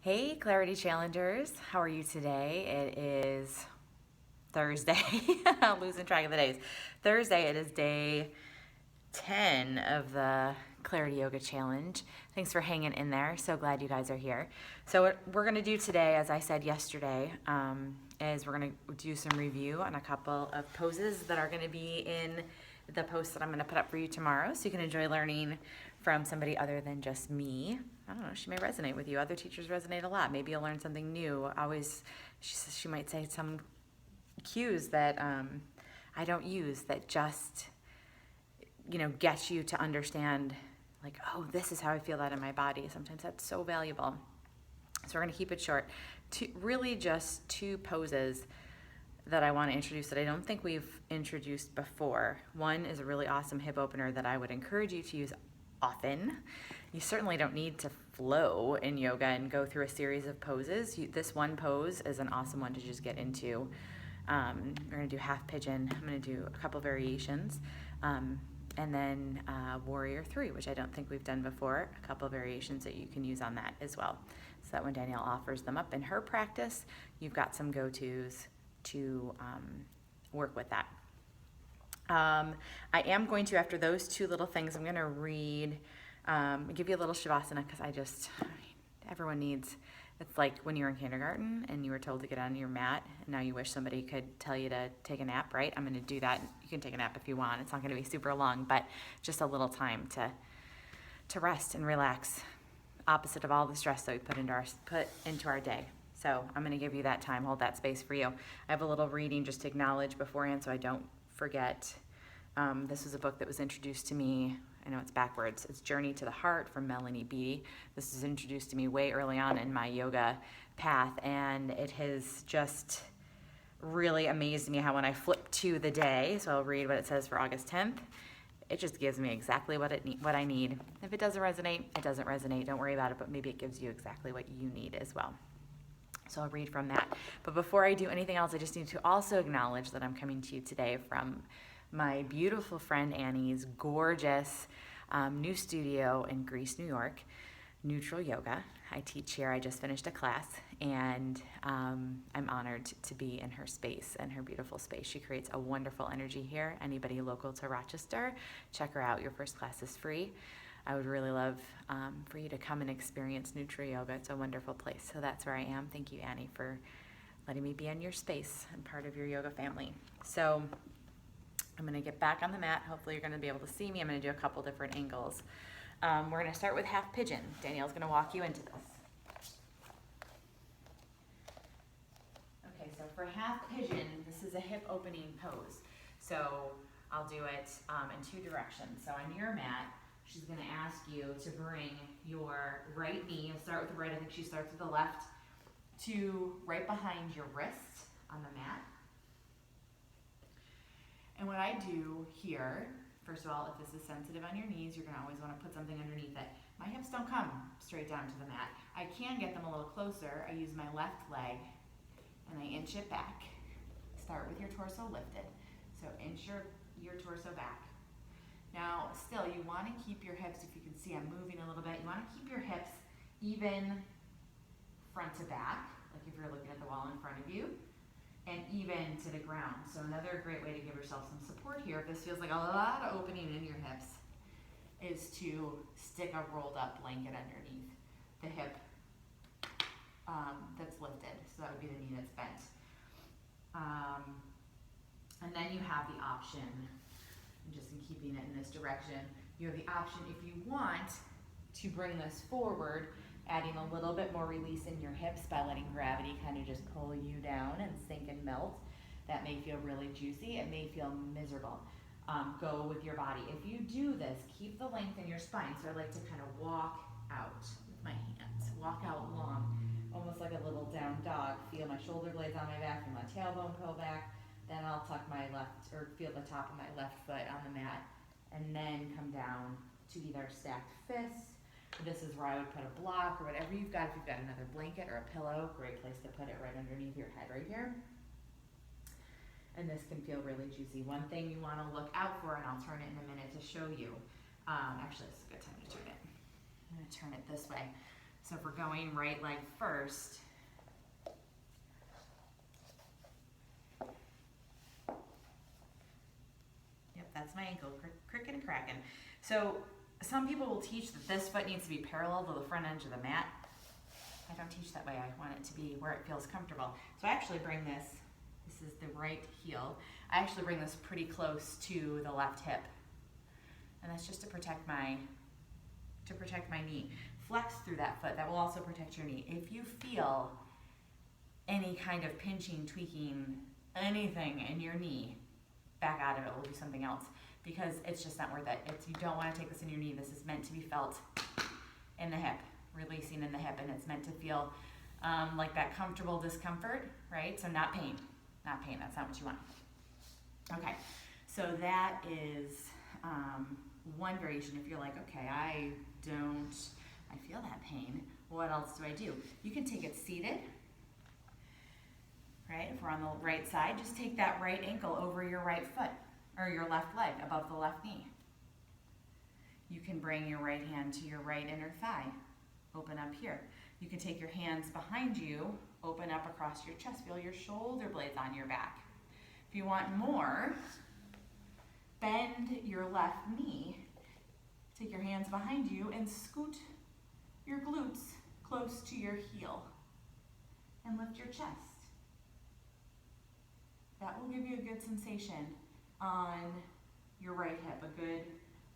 Hey, Clarity Challengers. How are you today? It is Thursday. I'm losing track of the days. Thursday, it is day 10 of the Clarity Yoga Challenge. Thanks for hanging in there. So glad you guys are here. So, what we're going to do today, as I said yesterday, is we're going to do some review on a couple of poses that are going to be in the post that I'm going to put up for you tomorrow. So, you can enjoy learning from somebody other than just me. I don't know, she may resonate with you. Other teachers resonate a lot. Maybe you'll learn something new. Always, she might say some cues that I don't use that just get you to understand, like, oh, this is how I feel that in my body. Sometimes that's so valuable. So we're going to keep it short. Really just two poses that I want to introduce that I don't think we've introduced before. One is a really awesome hip opener that I would encourage you to use often. You certainly don't need to flow in yoga and go through a series of poses. This one pose is an awesome one to just get into. We're going to do half pigeon. I'm going to do a couple variations. And then Warrior 3, which I don't think we've done before. A couple variations that you can use on that as well. So that when Danielle offers them up in her practice, you've got some go-tos to work with that. I am going to, after those two little things, I'm going to read, give you a little Shavasana because everyone needs, it's like when you were in kindergarten and you were told to get on your mat and now you wish somebody could tell you to take a nap, right? I'm going to do that. You can take a nap if you want. It's not going to be super long, but just a little time to rest and relax, opposite of all the stress that we put into our day. So I'm going to give you that time, hold that space for you. I have a little reading just to acknowledge beforehand so I don't forget. This was a book that was introduced to me. I know it's backwards. It's Journey to the Heart from Melanie Beattie. This was introduced to me way early on in my yoga path, and it has just really amazed me how when I flip to the day, so I'll read what it says for August 10th, it just gives me exactly what I need. If it doesn't resonate, it doesn't resonate. Don't worry about it, but maybe it gives you exactly what you need as well. So I'll read from that. But before I do anything else, I just need to also acknowledge that I'm coming to you today from my beautiful friend Annie's gorgeous new studio in Greece, New York, Neutral Yoga. I teach here. I just finished a class, and I'm honored to be in her space and her beautiful space. She creates a wonderful energy here. Anybody local to Rochester, check her out. Your first class is free. I would really love for you to come and experience Neutral Yoga. It's a wonderful place. So that's where I am. Thank you, Annie, for letting me be in your space and part of your yoga family. So I'm going to get back on the mat. Hopefully you're going to be able to see me. I'm going to do a couple different angles. We're going to start with half pigeon. Danielle's going to walk you into this. Okay, so for half pigeon, this is a hip opening pose. So I'll do it in two directions. So on your mat, she's going to ask you to bring your right knee, you'll start with the right, I think she starts with the left, to right behind your wrist on the mat. And what I do here, first of all, if this is sensitive on your knees, you're going to always want to put something underneath it. My hips don't come straight down to the mat. I can get them a little closer. I use my left leg and I inch it back. Start with your torso lifted. So inch your torso back. Now, still, you want to keep your hips, if you can see I'm moving a little bit, you want to keep your hips even front to back, like if you're looking at the wall in front of you, and even to the ground. So another great way to give yourself some support here, if this feels like a lot of opening in your hips, is to stick a rolled up blanket underneath the hip that's lifted. So that would be the knee that's bent. And then you have the option, just in keeping it in this direction, you have the option if you want to bring this forward, adding a little bit more release in your hips by letting gravity kind of just pull you down and sink and melt. That may feel really juicy. It may feel miserable. Go with your body. If you do this, keep the length in your spine. So I like to kind of walk out with my hands. Walk out long, almost like a little down dog. Feel my shoulder blades on my back, feel my tailbone pull back. Then I'll tuck my left, or feel the top of my left foot on the mat, and then come down to either stacked fists. This is where I would put a block or whatever you've got. If you've got another blanket or a pillow, great place to put it right underneath your head right here. And this can feel really juicy. One thing you want to look out for, and I'll turn it in a minute to show you. Actually, this is a good time to turn it. I'm going to turn it this way. So if we're going right leg first, yep, that's my ankle, cricking and cracking. So some people will teach that this foot needs to be parallel to the front edge of the mat. I don't teach that way. I want it to be where it feels comfortable. So I actually bring this is the right heel. I actually bring this pretty close to the left hip. And that's just to protect my knee. Flex through that foot. That will also protect your knee. If you feel any kind of pinching, tweaking, anything in your knee, back out of it. We'll do something else because it's just not worth it. You don't want to take this in your knee. This is meant to be felt in the hip, releasing in the hip, and it's meant to feel like that comfortable discomfort, right? So not pain. Not pain. That's not what you want. Okay, so that is one variation. If you're like, okay, I feel that pain, what else do I do? You can take it seated, right? If we're on the right side, just take that right ankle over your right foot, or your left leg above the left knee. You can bring your right hand to your right inner thigh, open up here. You can take your hands behind you, open up across your chest, feel your shoulder blades on your back. If you want more, bend your left knee, take your hands behind you and scoot your glutes close to your heel and lift your chest. That will give you a good sensation on your right hip, a good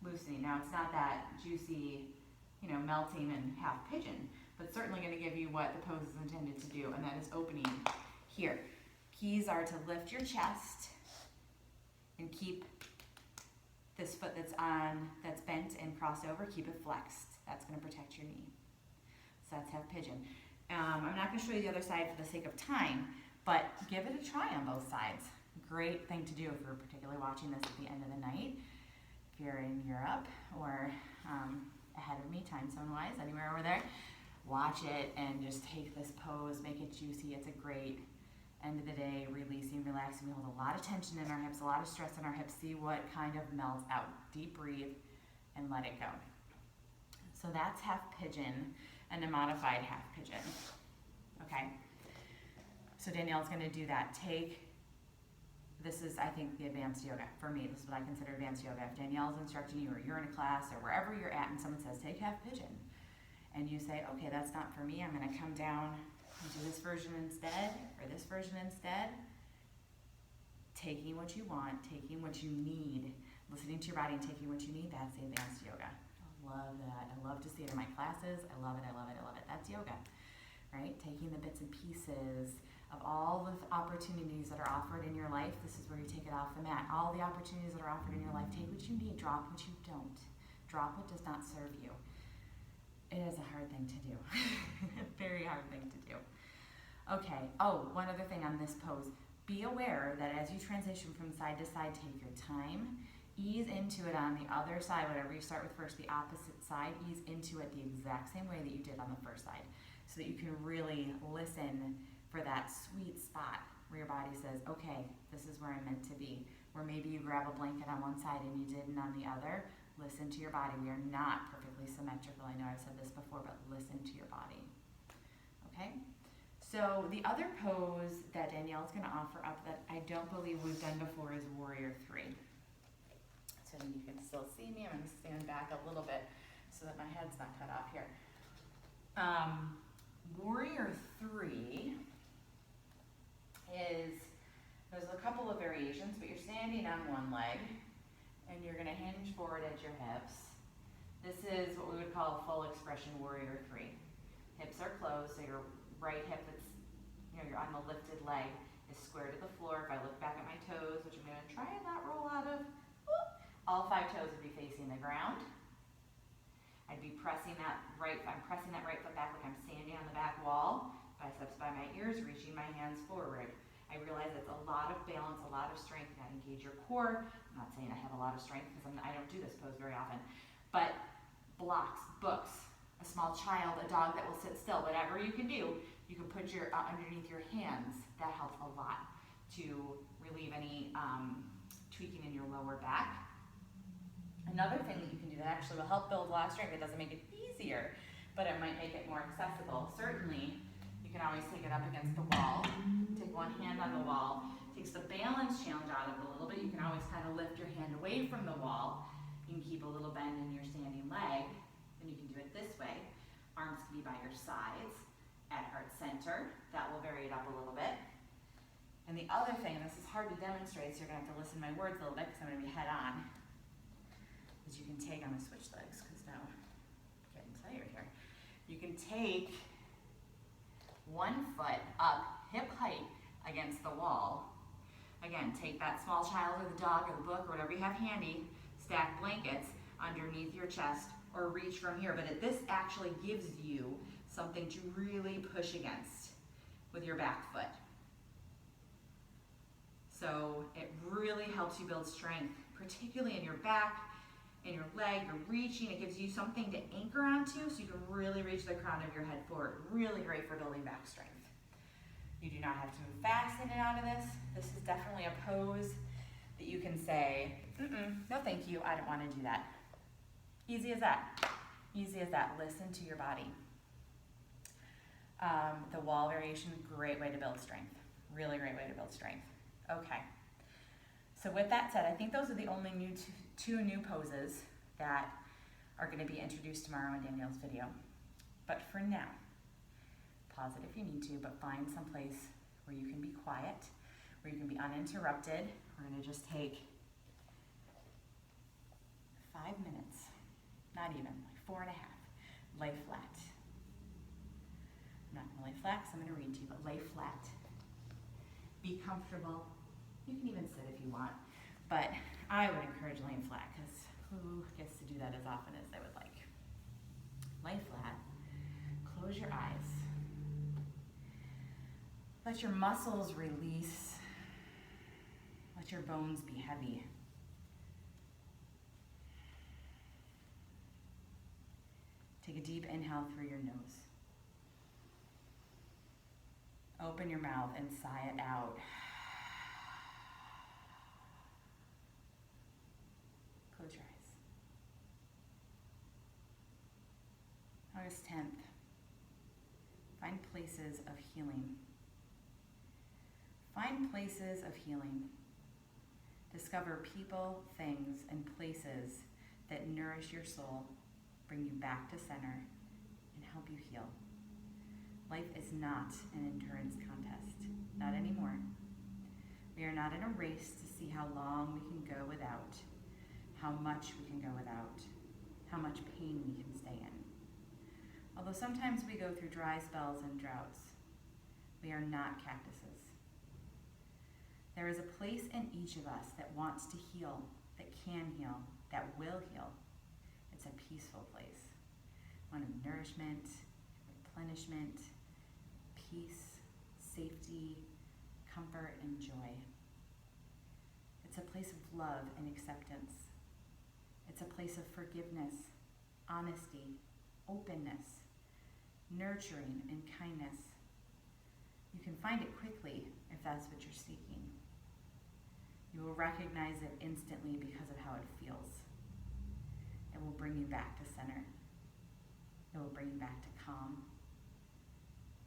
loosening. Now it's not that juicy, melting and half pigeon, but certainly going to give you what the pose is intended to do, and that is opening here. Keys are to lift your chest and keep this foot that's bent and crossed over, keep it flexed. That's going to protect your knee. So that's half pigeon. I'm not going to show you the other side for the sake of time, but give it a try on both sides. Great thing to do if you're particularly watching this at the end of the night. If you're in Europe or ahead of me, time zone wise, anywhere over there, watch it and just take this pose, make it juicy. It's a great end of the day, releasing, relaxing. We hold a lot of tension in our hips, a lot of stress in our hips. See what kind of melts out. Deep breathe and let it go. So that's half pigeon and a modified half pigeon. Okay. So Danielle's going to do that. This is, I think, the advanced yoga. For me, this is what I consider advanced yoga. If Danielle's instructing you, or you're in a class, or wherever you're at, and someone says, take half pigeon, and you say, okay, that's not for me, I'm going to come down and do this version instead, or this version instead, taking what you want, taking what you need, listening to your body and taking what you need, that's advanced yoga. I love that. I love to see it in my classes. I love it, I love it, I love it. That's yoga, right? Taking the bits and pieces of all the opportunities that are offered in your life. This is where you take it off the mat. All the opportunities that are offered in your life, take what you need, drop what you don't. Drop what does not serve you. It is a hard thing to do. Very hard thing to do. Okay, one other thing on this pose. Be aware that as you transition from side to side, take your time. Ease into it on the other side, whatever you start with first, the opposite side, ease into it the exact same way that you did on the first side, so that you can really listen for that sweet spot where your body says, okay, this is where I'm meant to be. Where maybe you grab a blanket on one side and you didn't on the other. Listen to your body. We are not perfectly symmetrical. I know I've said this before, but listen to your body. Okay? So the other pose that Danielle's going to offer up that I don't believe we've done before is Warrior 3. So you can still see me. I'm going to stand back a little bit so that my head's not cut off here. Warrior 3 there's a couple of variations, but you're standing on one leg and you're going to hinge forward at your hips. This is what we would call a full expression Warrior 3. Hips are closed, so your right hip that's, you're on the lifted leg is square to the floor. If I look back at my toes, which I'm going to try and not roll out of, all 5 toes would be facing the ground. I'd be pressing I'm pressing that right foot back like I'm standing on the back wall, biceps by my ears, reaching my hands forward. I realize it's a lot of balance, a lot of strength. You gotta engage your core. I'm not saying I have a lot of strength because I don't do this pose very often, but blocks, books, a small child, a dog that will sit still, whatever you can do, you can put your underneath your hands. That helps a lot to relieve any tweaking in your lower back. Another thing that you can do that actually will help build a lot of strength, it doesn't make it easier, but it might make it more accessible. Certainly, you can always take it up against the wall, take one hand on the wall, takes the balance challenge out of it a little bit. You can always kind of lift your hand away from the wall. You can keep a little bend in your standing leg, and you can do it this way. Arms can be by your sides, at heart center. That will vary it up a little bit. And the other thing, and this is hard to demonstrate, so you're gonna have to listen to my words a little bit because I'm gonna be head on, is you can take, I'm gonna switch legs because now I'm getting tired here. You can take one foot up hip height against the wall. Again, take that small child or the dog or the book or whatever you have handy, stack blankets underneath your chest or reach from here. But this actually gives you something to really push against with your back foot. So it really helps you build strength, particularly in your back, in your leg. You're reaching, it gives you something to anchor onto so you can really reach the crown of your head forward. Really great for building back strength. You do not have to move fast in and out of this. This is definitely a pose that you can say, no thank you, I don't want to do that. Easy as that. Easy as that. Listen to your body. The wall variation, great way to build strength. Really great way to build strength. Okay. So with that said, I think those are the only two new poses that are going to be introduced tomorrow in Danielle's video. But for now, pause it if you need to, but find some place where you can be quiet, where you can be uninterrupted. We're going to just take 5 minutes, not even, like 4.5. Lay flat. I'm not going to lay flat because I'm going to read to you, but lay flat. Be comfortable. You can even sit if you want, but I would encourage laying flat because who gets to do that as often as they would like? Lay flat. Close your eyes. Let your muscles release. Let your bones be heavy. Take a deep inhale through your nose. Open your mouth and sigh it out. Close your eyes. August 10th. Find places of healing. Find places of healing. Discover people, things, and places that nourish your soul, bring you back to center, and help you heal. Life is not an endurance contest, not anymore. We are not in a race to see how long we can go without, how much we can go without, how much pain we can stay in. Although sometimes we go through dry spells and droughts, we are not cactuses. There is a place in each of us that wants to heal, that can heal, that will heal. It's a peaceful place, one of nourishment, replenishment, peace, safety, comfort, and joy. It's a place of love and acceptance. It's a place of forgiveness, honesty, openness, nurturing, and kindness. You can find it quickly if that's what you're seeking. You will recognize it instantly because of how it feels. It will bring you back to center. It will bring you back to calm.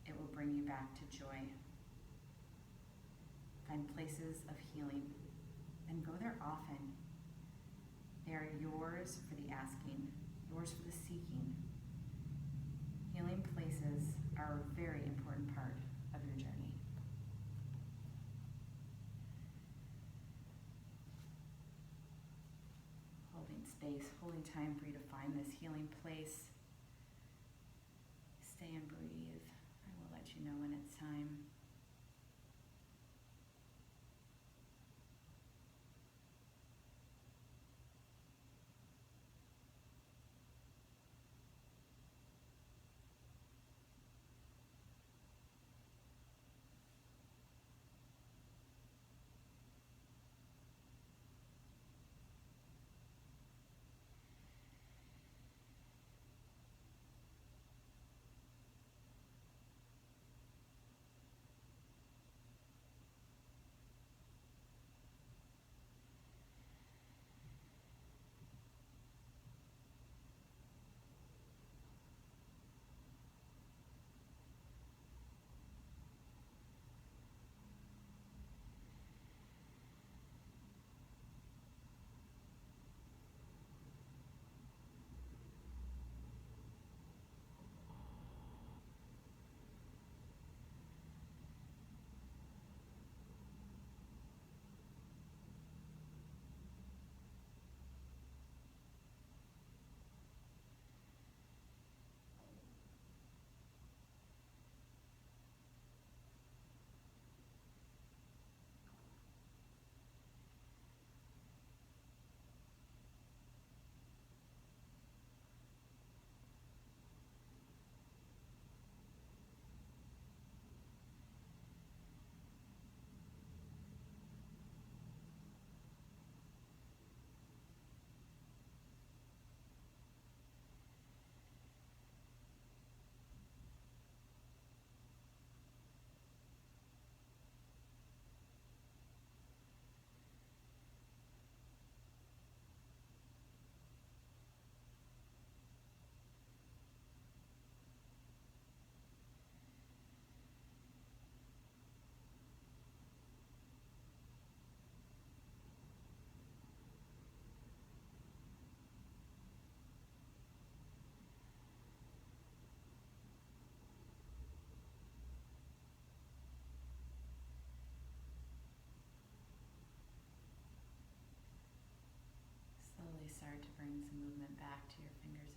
It will bring you back to joy. Find places of healing and go there often. They are yours for the asking, yours for the seeking. Healing places are a very important part of your journey. Holding space, holding time for you to find this healing place. Stay and breathe. I will let you know when it's time.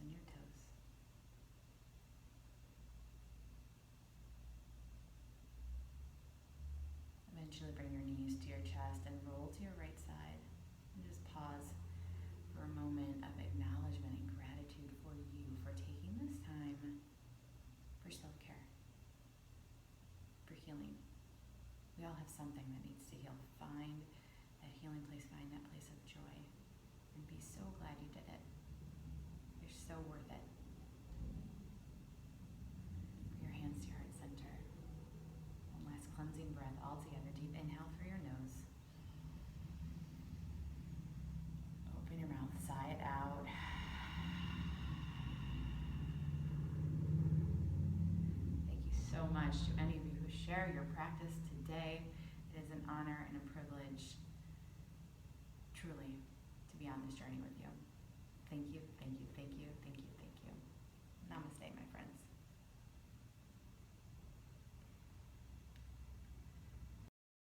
and your toes. Eventually bring your knees to your chest and roll to your right side. And just pause for a moment of acknowledgement and gratitude for you for taking this time for self-care, for healing. We all have something that needs to heal. Find that healing place, find that place of joy, and be so glad you did it. You're so worth it. Bring your hands to your heart center. One last cleansing breath all together. Deep inhale through your nose. Open your mouth, sigh it out. Thank you so much to any of you who share your practice today. It is an honor and a privilege, truly, to be on this journey with you. Thank you.